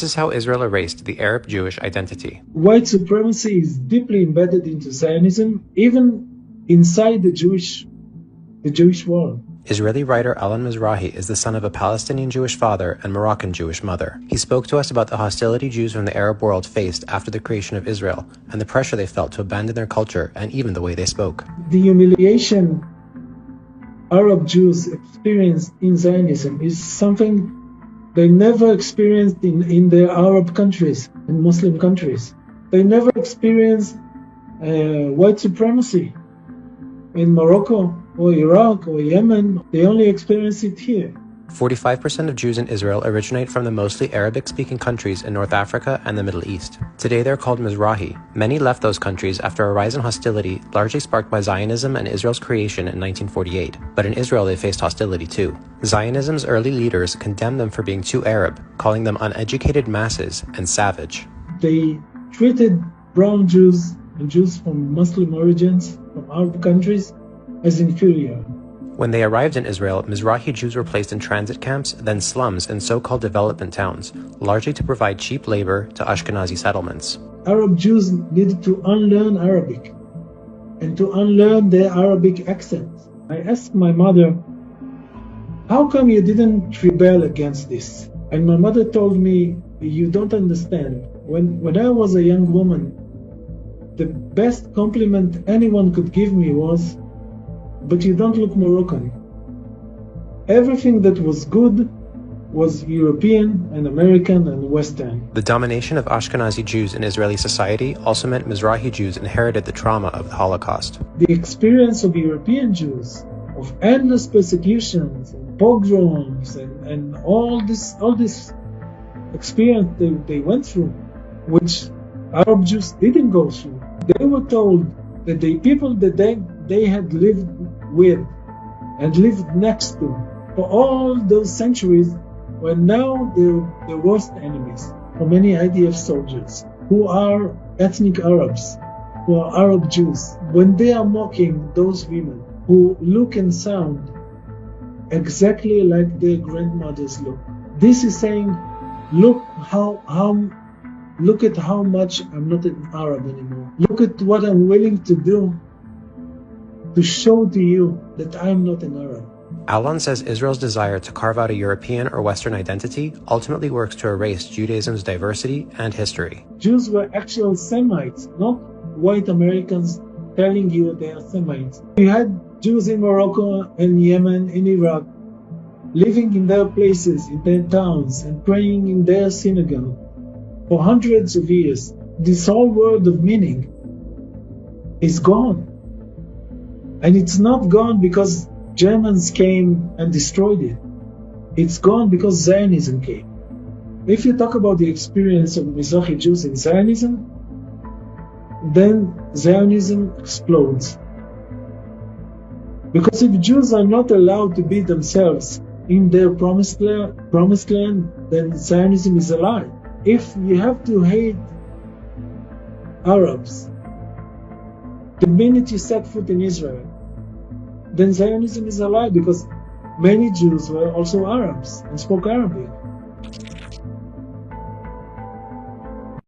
This is how Israel erased the Arab Jewish identity. White supremacy is deeply embedded into Zionism, even inside the Jewish world. Israeli writer Alan Mizrahi is the son of a Palestinian Jewish father and Moroccan Jewish mother. He spoke to us about the hostility Jews from the Arab world faced after the creation of Israel, and the pressure they felt to abandon their culture and even the way they spoke. The humiliation Arab Jews experienced in Zionism is something they never experienced in their Arab countries, in Muslim countries. They never experienced white supremacy in Morocco or Iraq or Yemen. They only experience it here. 45% of Jews in Israel originate from the mostly Arabic-speaking countries in North Africa and the Middle East. Today they're called Mizrahi. Many left those countries after a rise in hostility largely sparked by Zionism and Israel's creation in 1948. But in Israel they faced hostility too. Zionism's early leaders condemned them for being too Arab, calling them uneducated masses and savage. They treated brown Jews and Jews from Muslim origins from Arab countries as inferior. When they arrived in Israel, Mizrahi Jews were placed in transit camps, then slums in so-called development towns, largely to provide cheap labor to Ashkenazi settlements. Arab Jews needed to unlearn Arabic and to unlearn their Arabic accents. I asked my mother, how come you didn't rebel against this? And my mother told me, you don't understand. When I was a young woman, the best compliment anyone could give me was, but you don't look Moroccan. Everything that was good was European and American and Western. The domination of Ashkenazi Jews in Israeli society also meant Mizrahi Jews inherited the trauma of the Holocaust. The experience of European Jews, of endless persecutions and pogroms and all this experience they went through, which Arab Jews didn't go through. They were told that the people that they had lived with and lived next to for all those centuries were now the worst enemies for many IDF soldiers who are ethnic Arabs, who are Arab Jews. When they are mocking those women who look and sound exactly like their grandmothers look, this is saying, look at how much I'm not an Arab anymore. Look at what I'm willing to do to show to you that I'm not an Arab. Alon says Israel's desire to carve out a European or Western identity ultimately works to erase Judaism's diversity and history. Jews were actual Semites, not white Americans telling you they are Semites. You had Jews in Morocco and Yemen, in Iraq, living in their places, in their towns, and praying in their synagogue for hundreds of years. This whole world of meaning is gone. And it's not gone because Germans came and destroyed it. It's gone because Zionism came. If you talk about the experience of Mizrahi Jews in Zionism, then Zionism explodes. Because if Jews are not allowed to be themselves in their promised land, then Zionism is a lie. If you have to hate Arabs the minute you set foot in Israel, then Zionism is a lie, because many Jews were also Arabs and spoke Arabic.